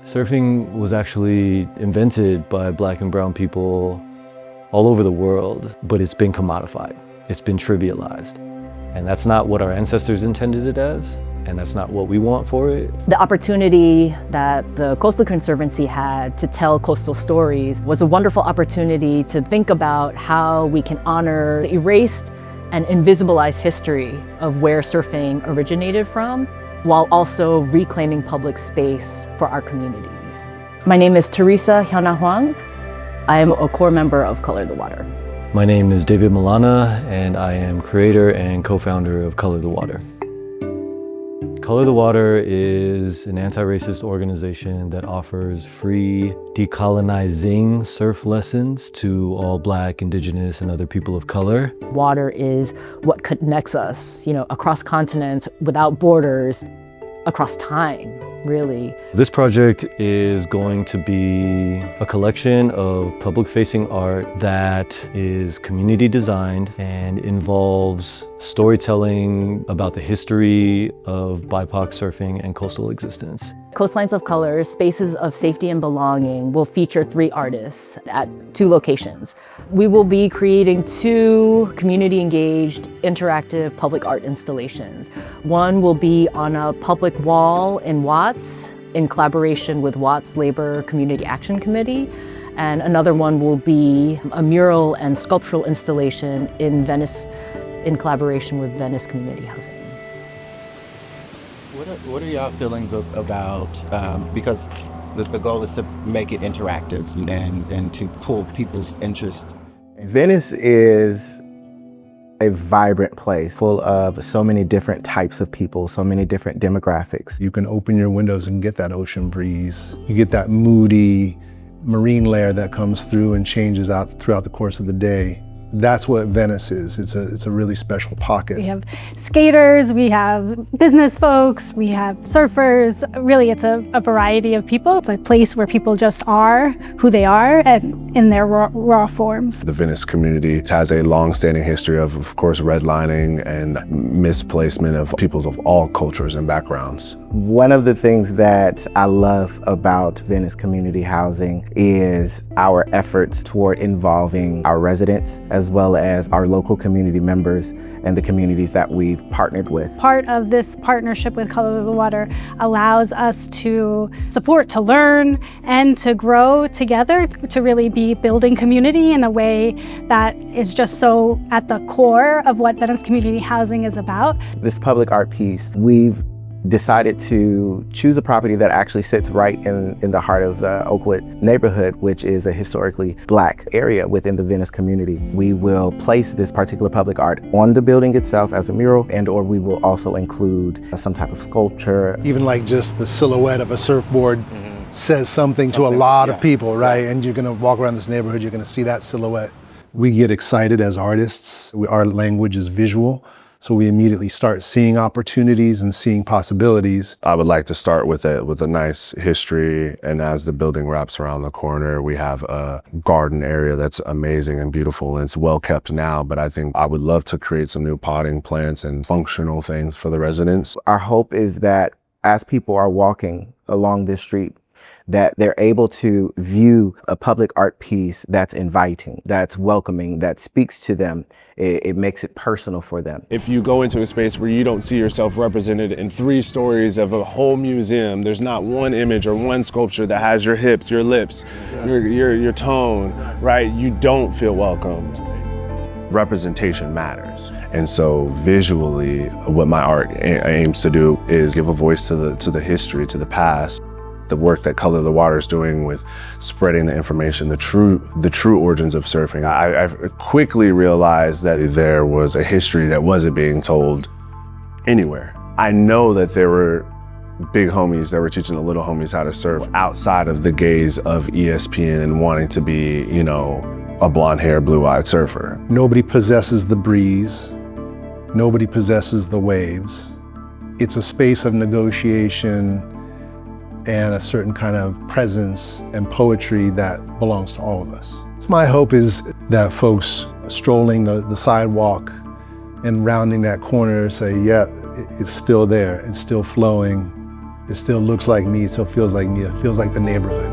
Surfing was actually invented by Black and brown people all over the world, but it's been commodified. It's been trivialized. And that's not what our ancestors intended it as, and that's not what we want for it. The opportunity that the Coastal Conservancy had to tell coastal stories was a wonderful opportunity to think about how we can honor the erased and invisibilized history of where surfing originated from, while also reclaiming public space for our communities. My name is Teresa Hyuna Huang. I am a core member of Color the Water. My name is David Milana, and I am creator and co-founder of Color the Water. Color the Water is an anti-racist organization that offers free decolonizing surf lessons to all Black, Indigenous, and other people of color. Water is what connects us, across continents, without borders, across time, really. This project is going to be a collection of public-facing art that is community designed and involves storytelling about the history of BIPOC surfing and coastal existence. Coastlines of Color, Spaces of Safety and Belonging will feature 3 artists at 2 locations. We will be creating 2 community-engaged, interactive public art installations. One will be on a public wall in Watts in collaboration with Watts Labor Community Action Committee, and another one will be a mural and sculptural installation in Venice in collaboration with Venice Community Housing. What are y'all feelings about, because the goal is to make it interactive and to pull people's interest? Venice is a vibrant place full of so many different types of people, so many different demographics. You can open your windows and get that ocean breeze. You get that moody marine layer that comes through and changes out throughout the course of the day. That's what Venice is. It's a really special pocket. We have skaters, we have business folks, we have surfers. Really, it's a variety of people. It's a place where people just are who they are and in their raw forms. The Venice community has a long-standing history of course, redlining and misplacement of peoples of all cultures and backgrounds. One of the things that I love about Venice Community Housing is our efforts toward involving our residents as well as our local community members and the communities that we've partnered with. Part of this partnership with Color the Water allows us to support, to learn, and to grow together, to really be building community in a way that is just so at the core of what Venice Community Housing is about. This public art piece, we've decided to choose a property that actually sits right in the heart of the Oakwood neighborhood, which is a historically Black area within the Venice community. We will place this particular public art on the building itself as a mural, and/or we will also include some type of sculpture. Even like just the silhouette of a surfboard says something to a lot of people, right? And you're gonna walk around this neighborhood, you're gonna see that silhouette. We get excited as artists. Our language is visual. So we immediately start seeing opportunities and seeing possibilities. I would like to start with a nice history, and as the building wraps around the corner, we have a garden area that's amazing and beautiful, and it's well kept now, but I think I would love to create some new potting plants and functional things for the residents. Our hope is that as people are walking along this street, that they're able to view a public art piece that's inviting, that's welcoming, that speaks to them. It makes it personal for them. If you go into a space where you don't see yourself represented in 3 stories of a whole museum, there's not one image or one sculpture that has your hips, your lips, your tone, right? You don't feel welcomed. Representation matters. And so visually, what my art aims to do is give a voice to the history, to the past. The work that Color the Water is doing with spreading the information, the true origins of surfing. I quickly realized that there was a history that wasn't being told anywhere. I know that there were big homies that were teaching the little homies how to surf outside of the gaze of ESPN and wanting to be, a blonde-haired, blue-eyed surfer. Nobody possesses the breeze. Nobody possesses the waves. It's a space of negotiation and a certain kind of presence and poetry that belongs to all of us. So my hope is that folks strolling the sidewalk and rounding that corner say, yeah, it's still there, it's still flowing, It still looks like me, it still feels like me, it feels like the neighborhood.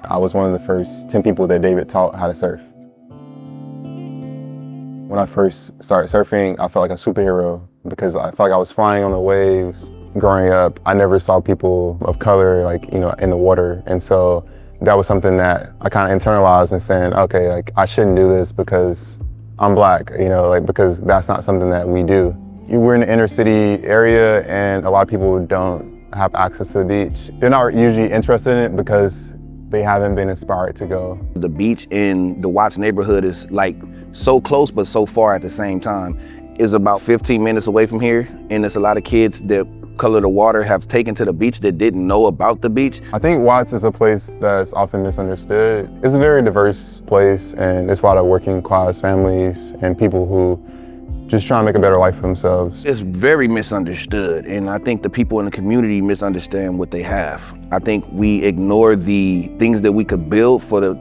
I was one of the first 10 people that David taught how to surf. When I first started surfing, I felt like a superhero because I felt like I was flying on the waves. Growing up, I never saw people of color in the water. And so that was something that I kind of internalized and saying, okay, I shouldn't do this because I'm Black, because that's not something that we do. We're in the inner city area and a lot of people don't have access to the beach. They're not usually interested in it because they haven't been inspired to go. The beach in the Watts neighborhood is so close but so far at the same time. It's about 15 minutes away from here, and there's a lot of kids that Color the Water have taken to the beach that didn't know about the beach. I think Watts is a place that's often misunderstood. It's a very diverse place, and there's a lot of working class families and people who just trying to make a better life for themselves. It's very misunderstood, and I think the people in the community misunderstand what they have. I think we ignore the things that we could build for the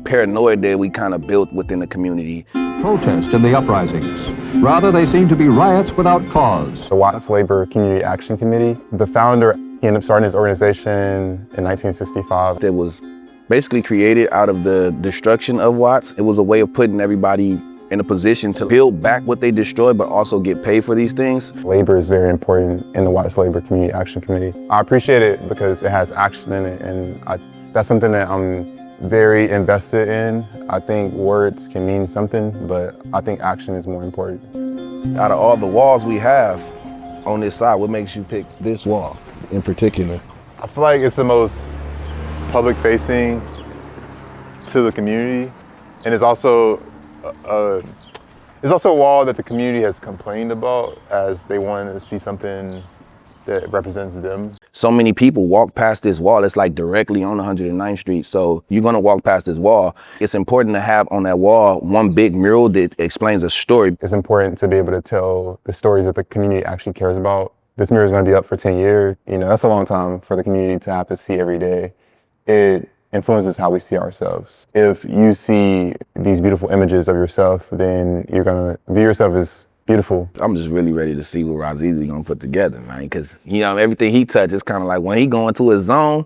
paranoia that we kind of built within the community. Protest in the uprisings. Rather, they seem to be riots without cause. The Watts Labor Community Action Committee, the founder, he ended up starting his organization in 1965. It was basically created out of the destruction of Watts. It was a way of putting everybody in a position to build back what they destroyed, but also get paid for these things. Labor is very important in the Watts Labor Community Action Committee. I appreciate it because it has action in it, and that's something that I'm very invested in. I think words can mean something, but I think action is more important. Out of all the walls we have on this side, what makes you pick this wall in particular? I feel like it's the most public facing to the community, and it's also a wall that the community has complained about as they wanted to see something that represents them. So many people walk past this wall. It's directly on 109th Street. So you're gonna walk past this wall. It's important to have on that wall one big mural that explains a story. It's important to be able to tell the stories that the community actually cares about. This mural is gonna be up for 10 years. That's a long time for the community to have to see every day. It influences how we see ourselves. If you see these beautiful images of yourself, then you're gonna view yourself as beautiful. I'm just really ready to see what Razizi gonna put together, man, because everything he touches, kind of like when he go into his zone,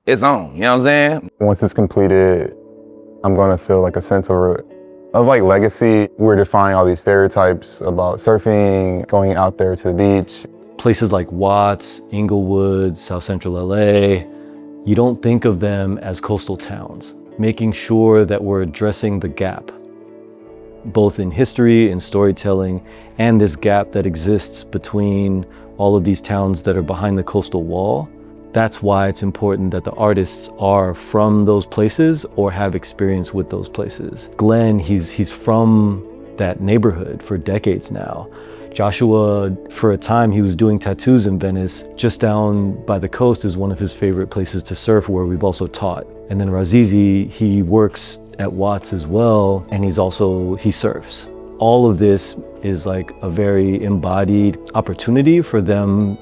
it's on, you know what I'm saying? Once it's completed, I'm gonna feel a sense of legacy. We're defying all these stereotypes about surfing, going out there to the beach. Places like Watts, Inglewood, South Central LA, you don't think of them as coastal towns, making sure that we're addressing the gap, both in history and storytelling, and this gap that exists between all of these towns that are behind the coastal wall. That's why it's important that the artists are from those places or have experience with those places. Glenn, he's from that neighborhood for decades now. Joshua, for a time, he was doing tattoos in Venice. Just down by the coast is one of his favorite places to surf, where we've also taught. And then Razizi, he works at Watts as well, and he surfs. All of this is a very embodied opportunity for them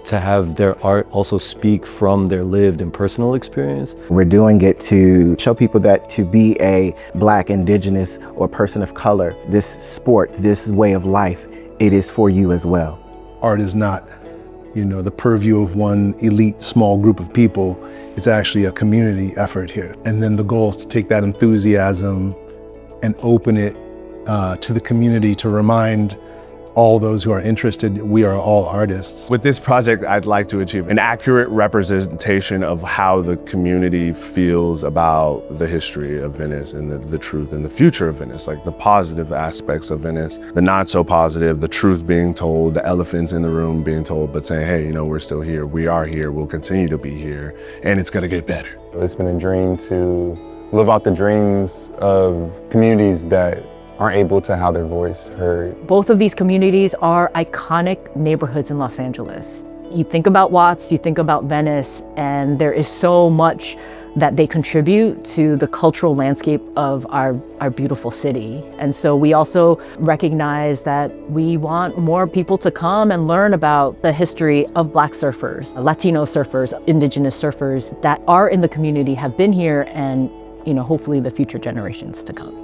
to have their art also speak from their lived and personal experience. We're doing it to show people that to be a Black, Indigenous, or person of color, this sport, this way of life, it is for you as well. Art is not, the purview of one elite small group of people. It's actually a community effort here. And then the goal is to take that enthusiasm and open it to the community to remind all those who are interested, we are all artists. With this project, I'd like to achieve an accurate representation of how the community feels about the history of Venice and the truth and the future of Venice, the positive aspects of Venice, the not so positive, the truth being told, the elephants in the room being told, but saying, hey, we're still here, we are here, we'll continue to be here, and it's gonna get better. It's been a dream to live out the dreams of communities that aren't able to have their voice heard. Both of these communities are iconic neighborhoods in Los Angeles. You think about Watts, you think about Venice, and there is so much that they contribute to the cultural landscape of our beautiful city. And so we also recognize that we want more people to come and learn about the history of Black surfers, Latino surfers, Indigenous surfers that are in the community, have been here, and hopefully the future generations to come.